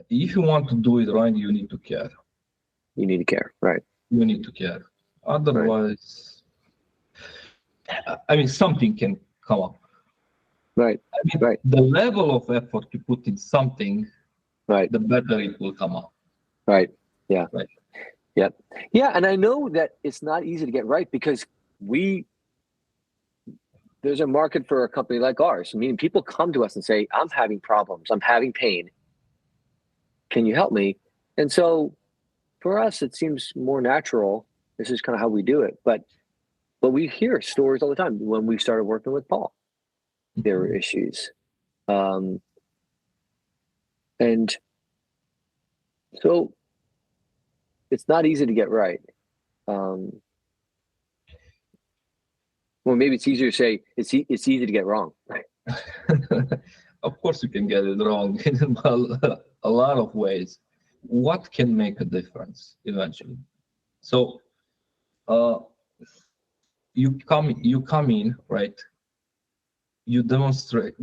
if you want to do it right, you need to care. You need to care, right? You need to care. Otherwise, I mean, something can come up. Right. I mean, Right. the level of effort you put in something, Right. the better it will come up. Right. Yeah. Right. Yep. Yeah. And I know that it's not easy to get right because there's a market for a company like ours. I mean, people come to us and say, I'm having problems. I'm having pain. Can you help me? And so for us, it seems more natural. This is kind of how we do it. But we hear stories all the time. When we started working with Paul, there were issues. And so it's not easy to get right. Well, maybe it's easier to say it's easy to get wrong. Of course, you can get it wrong in a lot of ways. What can make a difference eventually? So, you come in, right? You demonstrate.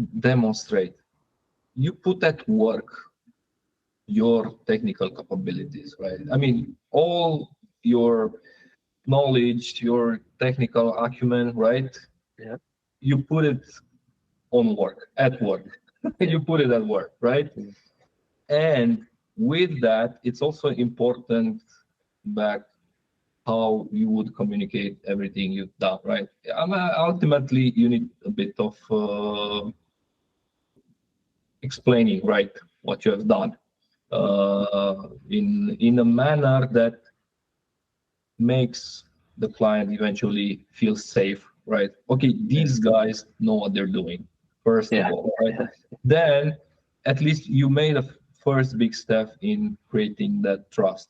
You put at work your technical capabilities, right? I mean, all your knowledge, your technical acumen, right? Yeah. You put it at work. You put it at work, right? Mm. And with that, it's also important back how you would communicate everything you've done, right? Ultimately, you need a bit of explaining, right, what you have done in a manner that makes the client eventually feel safe, right? Okay, these guys know what they're doing, first of all, right? Then at least you made a first big step in creating that trust.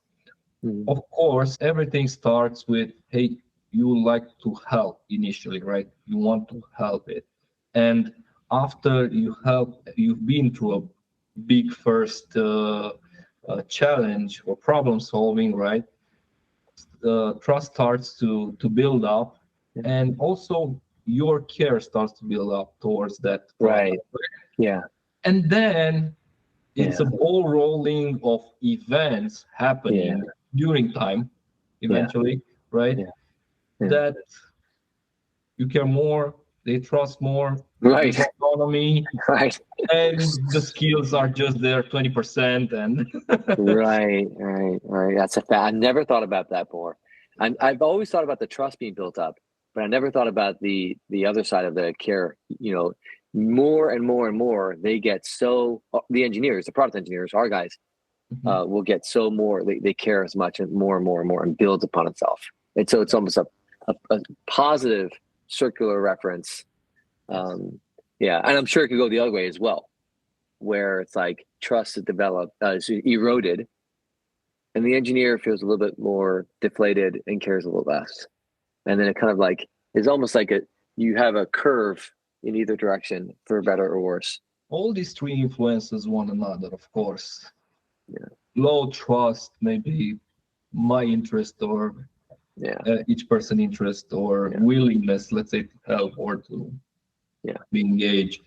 Mm. Of course, everything starts with, hey, you like to help initially, right? You want to help it. And after you've been through a big first challenge or problem solving, right? Trust starts to build up, and also your care starts to build up towards that product. Right. Yeah. And then it's a ball rolling of events happening during time, eventually, right? Yeah. That you care more, they trust more, Right. there's autonomy, Right. and the skills are just there 20%. And Right. That's a fact. I never thought about that more. I've always thought about the trust being built up, but I never thought about the other side of the care. You know, more and more and more, they get so the engineers, the product engineers, our guys, will get so more. They care as much and more and builds upon itself. And so it's almost a positive circular reference. Yeah, and I'm sure it could go the other way as well, where it's like trust is developed, is eroded, and the engineer feels a little bit more deflated and cares a little less. And then it kind of like is almost like you have a curve in either direction for better or worse. all these three influences one another, of course. Yeah. Low trust, maybe my interest or each person interest or willingness, let's say, to help or to be engaged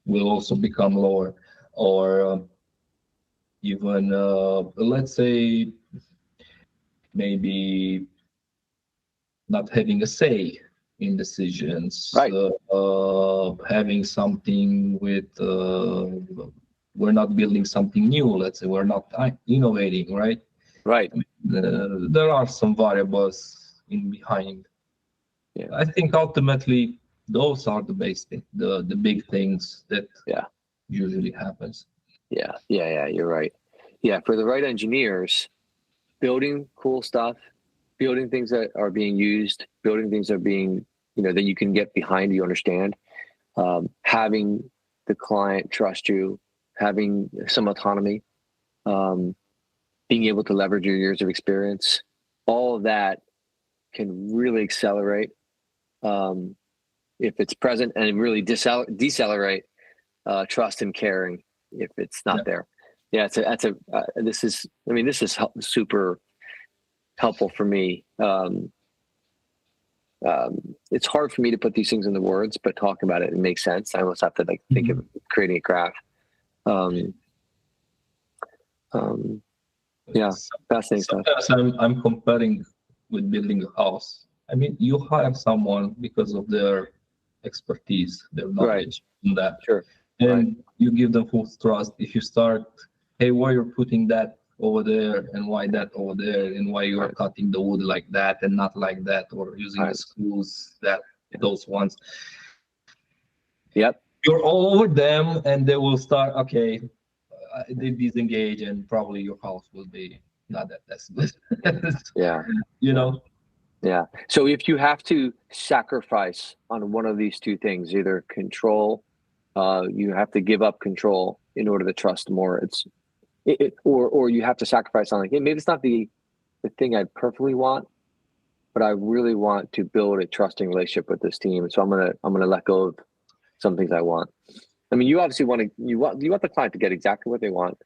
will also become lower. Or even, let's say, maybe not having a say in decisions, Right. Having something with, we're not building something new, let's say, we're not innovating, right? Right. There are some variables in behind. I think ultimately those are the basic, the big things that usually happens. Yeah. You're right. Yeah, for the right engineers, building cool stuff, building things that are being used, building things that are being, that you can get behind, you understand, having the client trust you, having some autonomy, being able to leverage your years of experience, all of that can really accelerate if it's present, and really decelerate trust and caring if it's not there. Yeah, this is super helpful for me. It's hard for me to put these things into words, but talk about it makes sense. I almost have to think of creating a graph. Yeah, fascinating stuff. Sometimes I'm comparing with building a house. I mean, you hire someone because of their expertise, their knowledge in that. Sure. And you give them full trust. If you start, hey, why you're putting that over there and why that over there and why you are cutting the wood like that and not like that, or using the screws those ones. Yep. You're all over them and they will start, okay, they disengage and probably your house will be not that good. Yeah. You know? Yeah. So if you have to sacrifice on one of these two things, either control, you have to give up control in order to trust more. Or you have to sacrifice on, like, hey, maybe it's not the thing I perfectly want, but I really want to build a trusting relationship with this team. So I'm gonna let go of some things I want. I mean, you obviously want the client to get exactly what they want.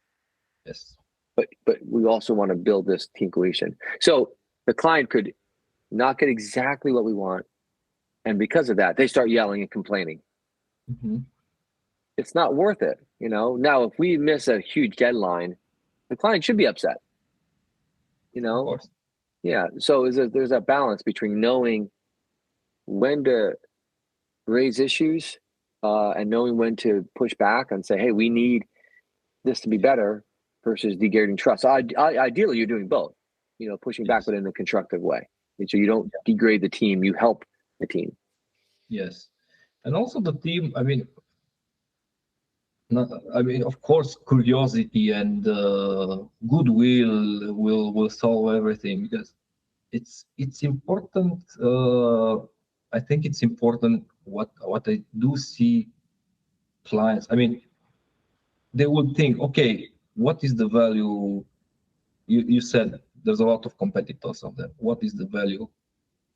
Yes. But we also want to build this team cohesion. So the client could not get exactly what we want, and because of that, they start yelling and complaining. Mm-hmm. It's not worth it, you know. Now, if we miss a huge deadline, the client should be upset. You know, of course. Yeah. So there's a balance between knowing when to raise issues and knowing when to push back and say, hey, we need this to be better, versus degrading trust. So ideally, you're doing both, you know, pushing back, but in a constructive way. And so you don't degrade the team, you help the team. Yes. And also the team, I mean, of course, curiosity and goodwill will solve everything, because it's important. I think it's important what I do see clients. I mean, they would think, okay, what is the value? You said there's a lot of competitors out there. What is the value?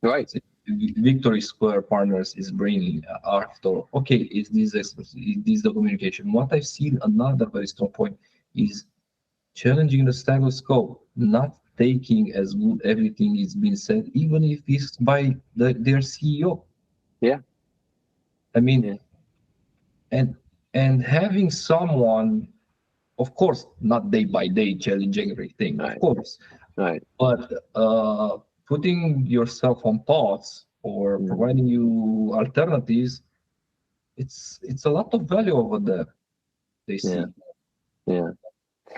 Right. Victory Square Partners is bringing after. Okay, is this expertise? Is this the communication? What I've seen, another very strong point, is challenging the status quo, not taking as good everything is being said, even if it's by their CEO. Yeah. I mean, and having someone, of course, not day by day challenging everything, of course, but putting yourself on thoughts or providing you alternatives, it's a lot of value over there. They see. Yeah.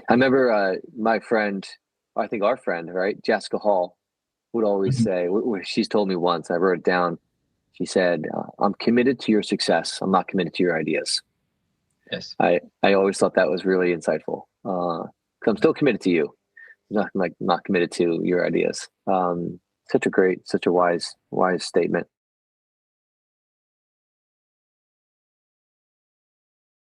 I remember my friend, I think our friend, right, Jessica Hall, would always say, she's told me once, I wrote it down. She said, I'm committed to your success. I'm not committed to your ideas. Yes. I always thought that was really insightful. 'Cause I'm still committed to you. Not committed to your ideas. Such a wise statement.